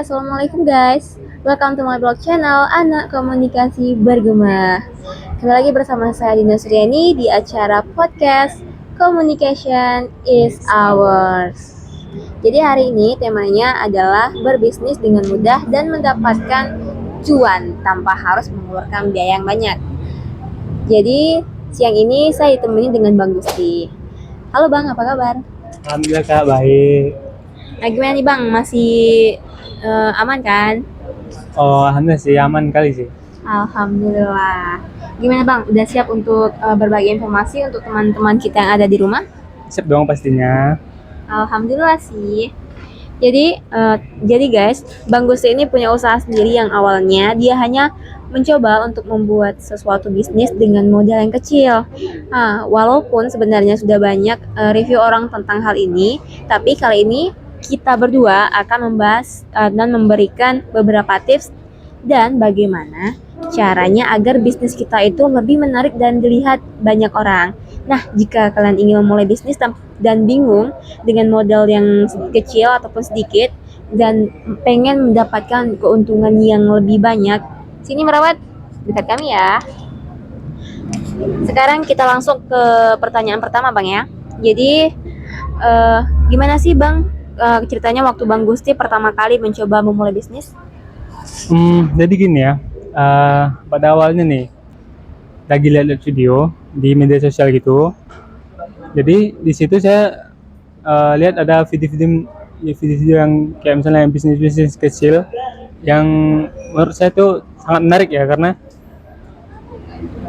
Assalamualaikum guys. Welcome to my blog channel Anak Komunikasi Bergema. Kembali lagi bersama saya Dinda Suryani di acara podcast Communication is Ours. Jadi hari ini temanya adalah berbisnis dengan mudah dan mendapatkan cuan tanpa harus mengeluarkan biaya yang banyak. Jadi siang ini saya ditemani dengan Bang Gusti. Halo Bang, apa kabar? Alhamdulillah Kak, baik. Nah gimana nih Bang, masih aman kan? Oh, alhamdulillah sih, aman kali sih. Alhamdulillah. Gimana Bang, udah siap untuk berbagi informasi untuk teman-teman kita yang ada di rumah? Siap dong pastinya. Alhamdulillah sih. Jadi guys, Bang Gusti ini punya usaha sendiri yang awalnya dia hanya mencoba untuk membuat sesuatu bisnis dengan modal yang kecil. Nah, walaupun sebenarnya sudah banyak review orang tentang hal ini, tapi kali ini kita berdua akan membahas dan memberikan beberapa tips dan bagaimana caranya agar bisnis kita itu lebih menarik dan dilihat banyak orang. Nah, jika kalian ingin memulai bisnis dan bingung dengan modal yang kecil ataupun sedikit dan pengen mendapatkan keuntungan yang lebih banyak, sini merawat dekat kami ya. Sekarang kita langsung ke pertanyaan pertama Bang ya. Jadi gimana sih Bang ceritanya waktu Bang Gusti pertama kali mencoba memulai bisnis? Jadi gini ya, pada awalnya nih, lagi lihat video di media sosial gitu. Jadi di situ saya lihat ada video-video yang kayak misalnya bisnis-bisnis kecil yang menurut saya tuh sangat menarik ya, karena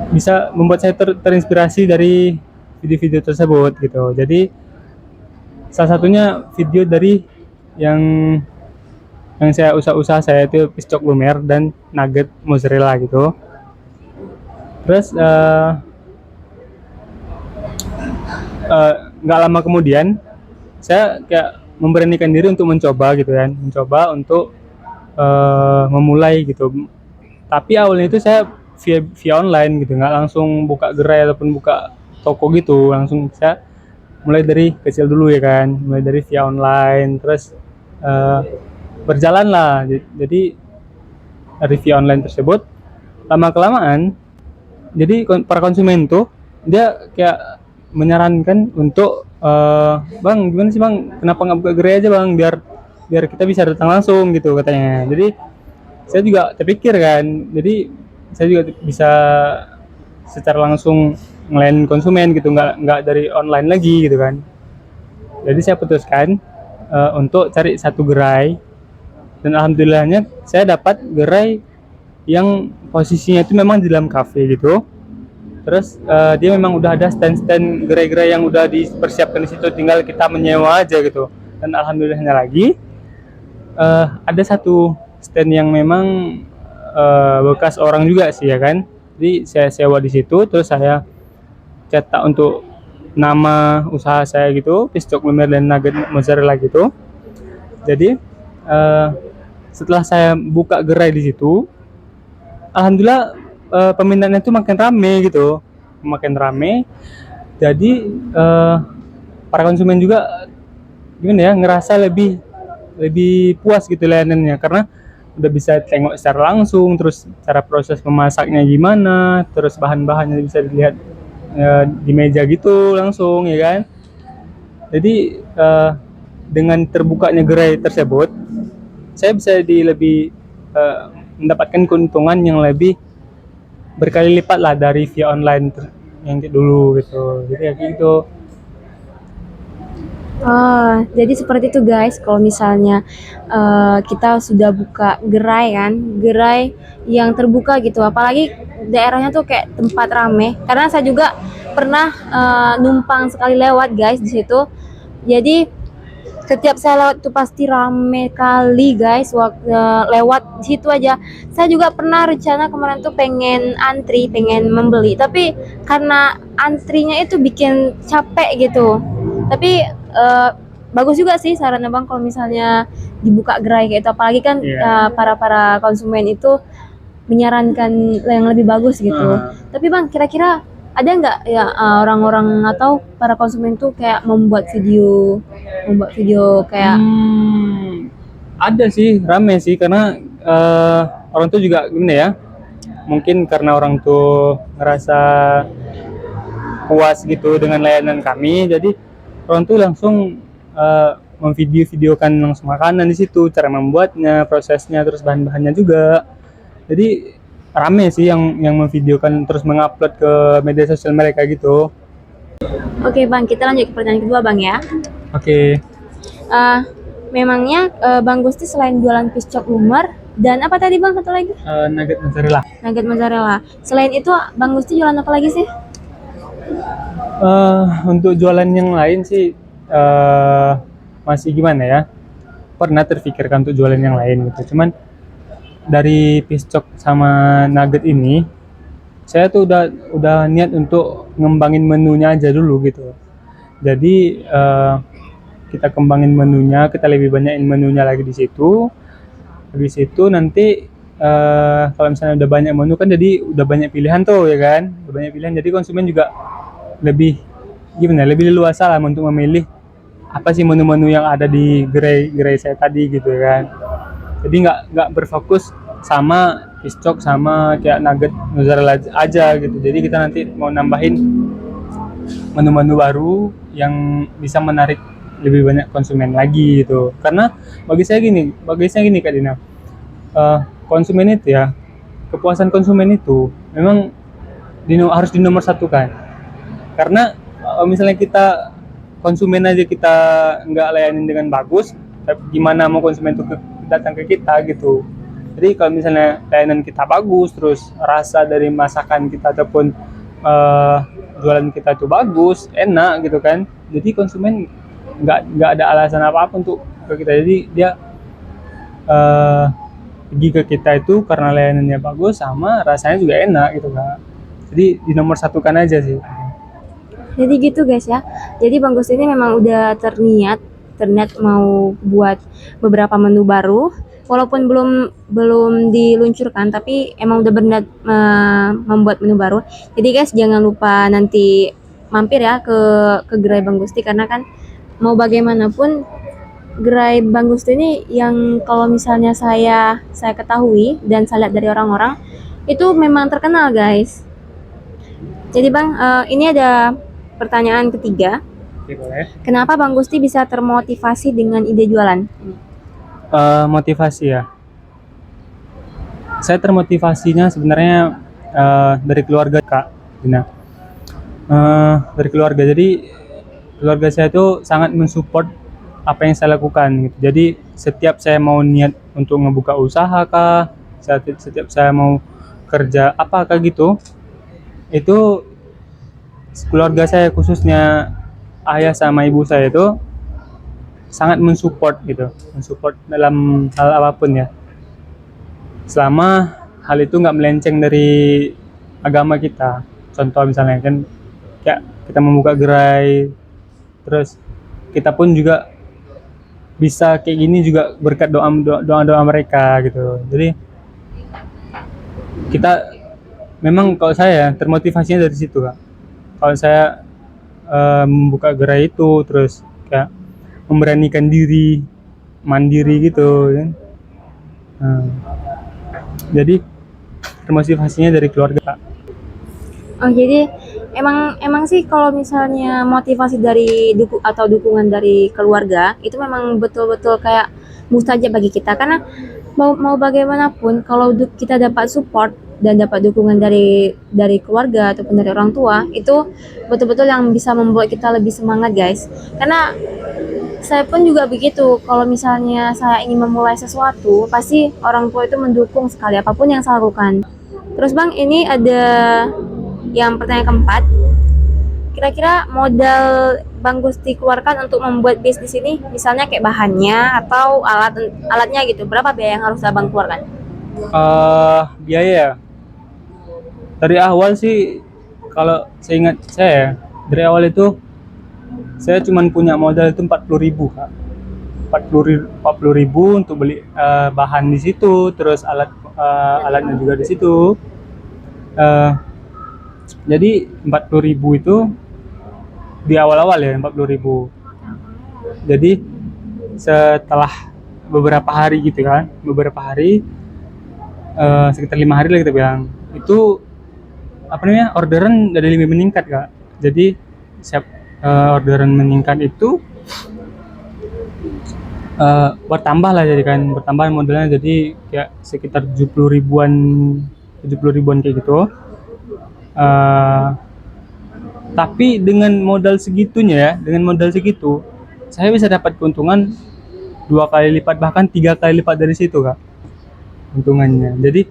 bisa membuat saya terinspirasi dari video-video tersebut gitu. Jadi salah satunya video dari yang saya usaha saya itu pistok lumer dan nugget mozzarella gitu. Terus nggak lama kemudian saya kayak memberanikan diri untuk mencoba gitu kan, mencoba untuk memulai gitu. Tapi awalnya itu saya via online gitu, nggak langsung buka gerai ataupun buka toko gitu, langsung saya mulai dari kecil dulu ya kan, mulai dari via online. Terus berjalan lah, jadi dari via online tersebut lama kelamaan jadi para konsumen tuh dia kayak menyarankan untuk bang, gimana sih bang, kenapa nggak buka gerai aja bang, biar kita bisa datang langsung gitu katanya. Jadi saya juga terpikir kan, jadi saya juga bisa secara langsung ngelain konsumen gitu, nggak dari online lagi gitu kan. Jadi saya putuskan untuk cari satu gerai, dan alhamdulillahnya saya dapat gerai yang posisinya itu memang di dalam kafe gitu. Terus dia memang udah ada stand gerai-gerai yang udah dipersiapkan di situ, tinggal kita menyewa aja gitu. Dan alhamdulillahnya lagi ada satu stand yang memang bekas orang juga sih ya kan. Jadi saya sewa di situ, terus saya cetak untuk nama usaha saya gitu, pistok lumer dan nugget mozzarella gitu. Jadi setelah saya buka gerai di situ, alhamdulillah peminatnya itu makin rame gitu, makin rame. Jadi para konsumen juga gimana ya, ngerasa lebih puas gitu layanannya, karena udah bisa tengok secara langsung, terus cara proses memasaknya gimana, terus bahan-bahannya bisa dilihat di meja gitu langsung ya kan. Jadi dengan terbukanya gerai tersebut, saya bisa lebih mendapatkan keuntungan yang lebih berkali lipat lah dari via online yang dulu gitu. Jadi kayak gitu. Oh, jadi seperti itu guys. Kalau misalnya kita sudah buka gerai kan, gerai yang terbuka gitu, apalagi daerahnya tuh kayak tempat rame. Karena saya juga pernah numpang sekali lewat guys di situ. Jadi setiap saya lewat itu pasti rame kali guys. Waktu lewat situ aja, saya juga pernah rencana kemarin tuh pengen antri, pengen membeli, tapi karena antrinya itu bikin capek gitu. Tapi bagus juga sih saran abang kalau misalnya dibuka gerai kayak itu, apalagi kan para konsumen itu menyarankan yang lebih bagus gitu. Tapi bang, kira-kira ada nggak ya orang-orang atau para konsumen tuh kayak membuat video kayak Ada sih, rame sih, karena orang tuh juga gimana ya, mungkin karena orang tuh ngerasa puas gitu dengan layanan kami, jadi orang tuh langsung memvideo-videokan langsung makanan di situ, cara membuatnya, prosesnya, terus bahan-bahannya juga. Jadi rame sih yang memvideokan terus mengupload ke media sosial mereka gitu. Oke Bang, kita lanjut ke pertanyaan kedua Bang ya. Oke. Eh, memangnya Bang Gusti selain jualan piscok lumer dan apa tadi Bang satu lagi? Nugget mozzarella. Nugget mozzarella. Selain itu Bang Gusti jualan apa lagi sih? Untuk jualan yang lain sih masih gimana ya? Pernah terfikirkan untuk jualan yang lain gitu. Cuman dari piscok sama nugget ini, saya tuh udah niat untuk ngembangin menunya aja dulu gitu. Jadi kita kembangin menunya, kita lebih banyakin menunya lagi di situ. Habis itu nanti kalau misalnya udah banyak menu kan, jadi udah banyak pilihan tuh ya kan, udah banyak pilihan. Jadi konsumen juga lebih gimana, lebih leluasa lah untuk memilih apa sih menu-menu yang ada di gerai saya tadi gitu ya kan. Jadi nggak berfokus sama piscok sama kayak nugget mozzarella aja gitu. Jadi kita nanti mau nambahin menu-menu baru yang bisa menarik lebih banyak konsumen lagi gitu. Karena bagi saya gini Kak Dina, konsumen itu ya, kepuasan konsumen itu memang harus dinomor satukan. Karena misalnya kita konsumen aja kita nggak layanin dengan bagus, tapi gimana mau konsumen itu datang ke kita gitu. Jadi kalau misalnya layanan kita bagus, terus rasa dari masakan kita ataupun jualan kita itu bagus, enak gitu kan, jadi konsumen nggak ada alasan apa-apa untuk ke kita. Jadi dia pergi ke kita itu karena layanannya bagus sama rasanya juga enak gitu Kak. Jadi di nomor satukan aja sih. Jadi gitu guys ya. Jadi Bang Gusti ini memang udah terniat mau buat beberapa menu baru, walaupun belum diluncurkan, tapi emang udah berniat membuat menu baru. Jadi guys jangan lupa nanti mampir ya ke gerai Bang Gusti, karena kan mau bagaimanapun gerai Bang Gusti ini yang kalau misalnya saya ketahui dan saya lihat dari orang-orang itu memang terkenal guys. Jadi Bang, ini ada pertanyaan ketiga. Oke, boleh. Kenapa Bang Gusti bisa termotivasi dengan ide jualan? Motivasi ya. Saya termotivasinya sebenarnya dari keluarga Kak Dina. Dari keluarga. Jadi keluarga saya itu sangat mensupport apa yang saya lakukan gitu. Jadi setiap saya mau niat untuk ngebuka usaha kah, setiap saya mau kerja apakah gitu, itu keluarga saya khususnya ayah sama ibu saya itu sangat mensupport gitu, mensupport dalam hal apapun ya. Selama hal itu nggak melenceng dari agama kita. Contoh misalnya kan kayak kita membuka gerai, terus kita pun juga bisa kayak gini juga berkat doa mereka gitu. Jadi kita memang, kalau saya termotivasinya dari situ Kak. Kalau saya membuka gerai itu terus kayak memberanikan diri mandiri gitu kan. Jadi termotivasinya dari keluarga Kak. Oh jadi emang sih kalau misalnya motivasi dari dukungan dari keluarga itu memang betul-betul kayak mustajab bagi kita, karena mau bagaimanapun kalau kita dapat support dan dapat dukungan dari keluarga ataupun dari orang tua, itu betul-betul yang bisa membuat kita lebih semangat guys. Karena saya pun juga begitu, kalau misalnya saya ingin memulai sesuatu pasti orang tua itu mendukung sekali apapun yang saya lakukan. Terus Bang, ini ada yang pertanyaan keempat, kira-kira modal Bang Gusti keluarkan untuk membuat bisnis ini, misalnya kayak bahannya atau alatnya gitu, berapa biaya yang harus Abang keluarkan? Biaya dari awal sih, kalau saya ingat saya dari awal itu saya cuma punya modal itu 40.000 Kak. 40.000 untuk beli bahan di situ, terus alatnya juga di situ. Jadi 40.000 itu di awal-awal ya, 40.000. Jadi setelah beberapa hari gitu kan, beberapa hari, sekitar 5 hari lah kita bilang, itu apa namanya, orderan dari lebih meningkat kak. Jadi siap, orderan meningkat itu bertambah lah, jadi kan bertambah modelnya, jadi kayak sekitar 70 ribuan kayak gitu. Eh, tapi dengan modal segitunya ya, dengan modal segitu saya bisa dapat keuntungan 2 kali lipat, bahkan 3 kali lipat dari situ kak untungannya. Jadi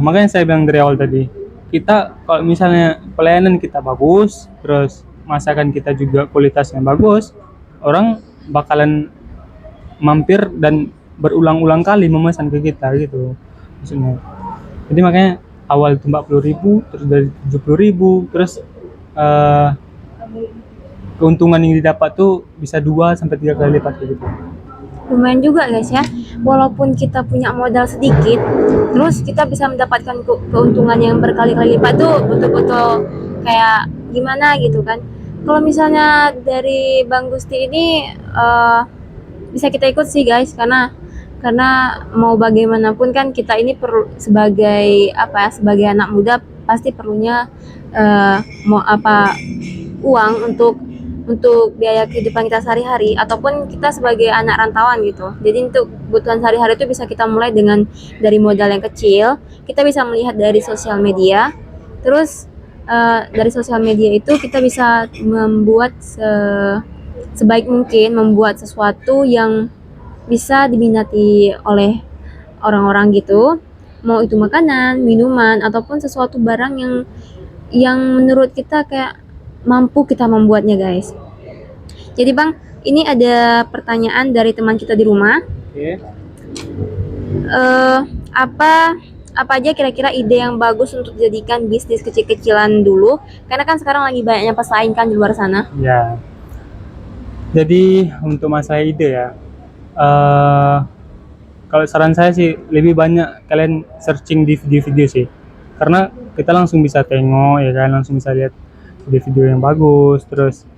makanya saya bilang dari awal tadi, kita kalau misalnya pelayanan kita bagus, terus masakan kita juga kualitasnya bagus, orang bakalan mampir dan berulang-ulang kali memesan ke kita gitu maksudnya. Jadi makanya awal itu 40 ribu, terus dari 70 ribu, terus eh, keuntungan yang didapat tuh bisa 2 sampai 3 kali lipat kayak gitu. Lumayan juga guys ya, walaupun kita punya modal sedikit, terus kita bisa mendapatkan keuntungan yang berkali-kali lipat tuh betul-betul kayak gimana gitu kan. Kalau misalnya dari Bang Gusti ini bisa kita ikut sih guys, karena mau bagaimanapun kan kita ini perlu sebagai apa ya, sebagai anak muda pasti perlunya mau apa, uang untuk biaya kehidupan kita sehari-hari, ataupun kita sebagai anak rantauan gitu. Jadi untuk kebutuhan sehari-hari itu bisa kita mulai dari modal yang kecil. Kita bisa melihat dari sosial media. Terus dari sosial media itu kita bisa membuat sebaik mungkin, membuat sesuatu yang bisa diminati oleh orang-orang gitu. Mau itu makanan, minuman, ataupun sesuatu barang yang menurut kita kayak mampu kita membuatnya guys. Jadi Bang, ini ada pertanyaan dari teman kita di rumah. Oke. Apa apa aja kira-kira ide yang bagus untuk dijadikan bisnis kecil-kecilan dulu? Karena kan sekarang lagi banyaknya pesaing kan di luar sana. Ya, jadi untuk masalah ide ya, eh kalau saran saya sih lebih banyak kalian searching di video-video sih, karena kita langsung bisa tengok ya kan, langsung bisa lihat video-video yang bagus. Terus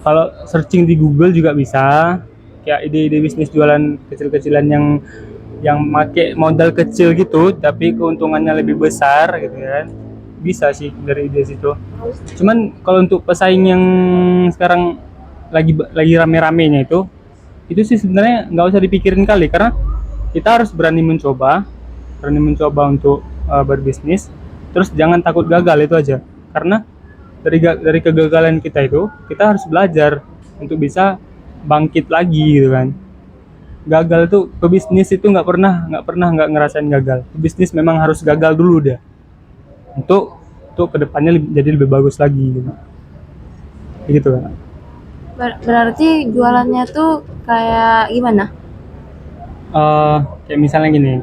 kalau searching di Google juga bisa, kayak ide-ide bisnis jualan kecil-kecilan yang make modal kecil gitu tapi keuntungannya lebih besar gitu kan, bisa sih dari ide situ. Cuman kalau untuk pesaing yang sekarang lagi rame-ramenya itu sih sebenarnya nggak usah dipikirin kali, karena kita harus berani mencoba untuk berbisnis. Terus jangan takut gagal, itu aja. Karena dari kegagalan kita itu kita harus belajar untuk bisa bangkit lagi gitu kan. Gagal tuh pebisnis itu nggak ngerasain gagal. Pebisnis memang harus gagal dulu deh untuk kedepannya jadi lebih bagus lagi gitu. Gitu kan. Berarti jualannya tuh kayak gimana? Kayak misalnya gini,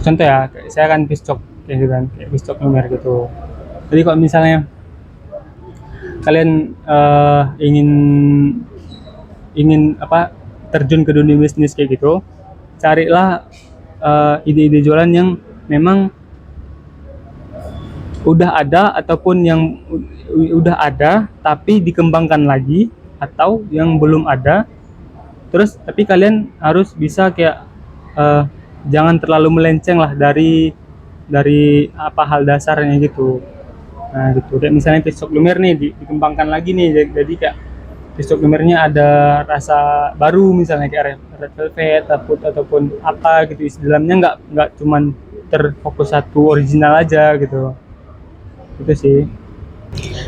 contoh ya, saya kan piscok kayak gitu kan, kayak piscok lumer gitu. Jadi kalau misalnya kalian ingin apa, terjun ke dunia bisnis kayak gitu, carilah ide-ide jualan yang memang udah ada, ataupun yang udah ada tapi dikembangkan lagi, atau yang belum ada. Terus tapi kalian harus bisa kayak jangan terlalu melenceng lah dari apa hal dasarnya gitu. Nah gitu, kayak misalnya piscok lumer nih dikembangkan lagi nih, jadi kayak piscok lumernya ada rasa baru, misalnya kayak red velvet ataupun apa gitu, isi dalamnya nggak cuman terfokus satu original aja gitu. Itu sih.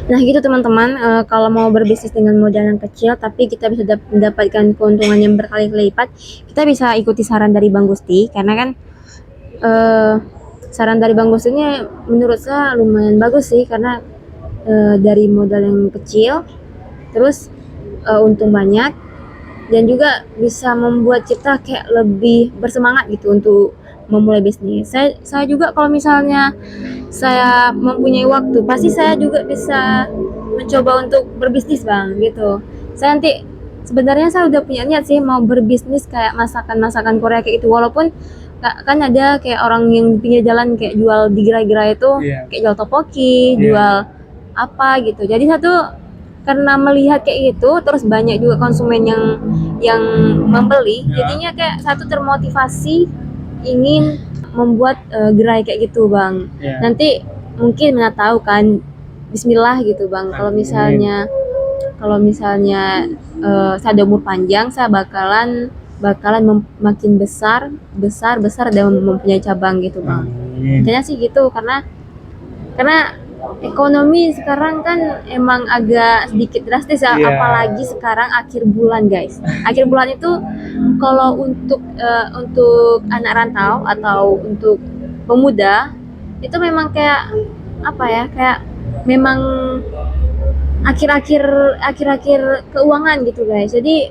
Nah gitu teman-teman, kalau mau berbisnis dengan modal yang kecil tapi kita bisa mendapatkan keuntungan yang berkali-kali lipat, kita bisa ikuti saran dari Bang Gusti, karena kan saran dari Bang Gusti ini menurut saya lumayan bagus sih, karena dari modal yang kecil, terus untung banyak, dan juga bisa membuat kita kayak lebih bersemangat gitu untuk memulai bisnis. Saya juga kalau misalnya saya mempunyai waktu, pasti saya juga bisa mencoba untuk berbisnis Bang gitu. Saya nanti sebenarnya saya udah punya niat sih mau berbisnis kayak masakan Korea kayak itu, walaupun kan ada kayak orang yang di pinggir jalan kayak jual di gerai-gerai itu, kayak jual topoki, jual apa gitu. Jadi satu karena melihat kayak gitu terus banyak juga konsumen yang membeli, jadinya kayak satu termotivasi ingin membuat gerai kayak gitu bang. Ya. Nanti mungkin mana tahu kan, Bismillah gitu bang, kalau misalnya saya ada umur panjang, saya bakalan makin besar dan mempunyai cabang gitu bang. Amin. Intinya sih gitu, karena ekonomi sekarang kan emang agak sedikit drastis ya, Iya. apalagi sekarang akhir bulan guys. Akhir bulan itu kalau untuk anak rantau atau untuk pemuda itu memang kayak apa ya, kayak memang akhir-akhir keuangan gitu guys. Jadi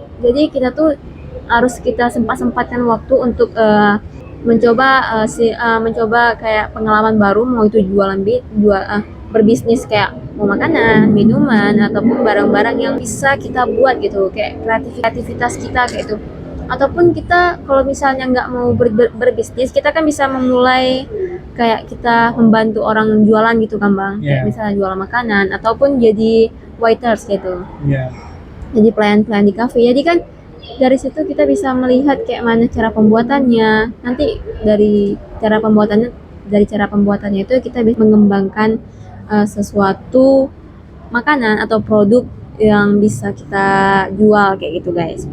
kita tuh harus kita sempatkan waktu untuk mencoba kayak pengalaman baru, mau itu berbisnis kayak mau makanan, minuman ataupun barang-barang yang bisa kita buat gitu, kayak kreativitas kita kayak itu. Ataupun kita kalau misalnya nggak mau berbisnis, kita kan bisa memulai kayak kita membantu orang jualan gitu kan bang, kayak misalnya jualan makanan ataupun jadi waiters gitu, jadi pelayan di kafe. Jadi kan dari situ kita bisa melihat kayak mana cara pembuatannya. Nanti dari cara pembuatannya itu kita bisa mengembangkan sesuatu makanan atau produk yang bisa kita jual kayak gitu guys.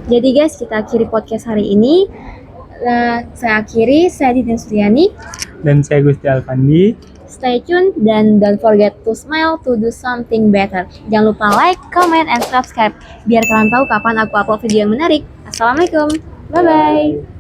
Jadi guys, kita akhiri podcast hari ini. Saya Dina Suryani. Dan saya Gusti Alfandi. Stay tune dan don't forget to smile to do something better. Jangan lupa like, comment, and subscribe biar kalian tahu kapan aku upload video yang menarik. Assalamualaikum. Bye-bye.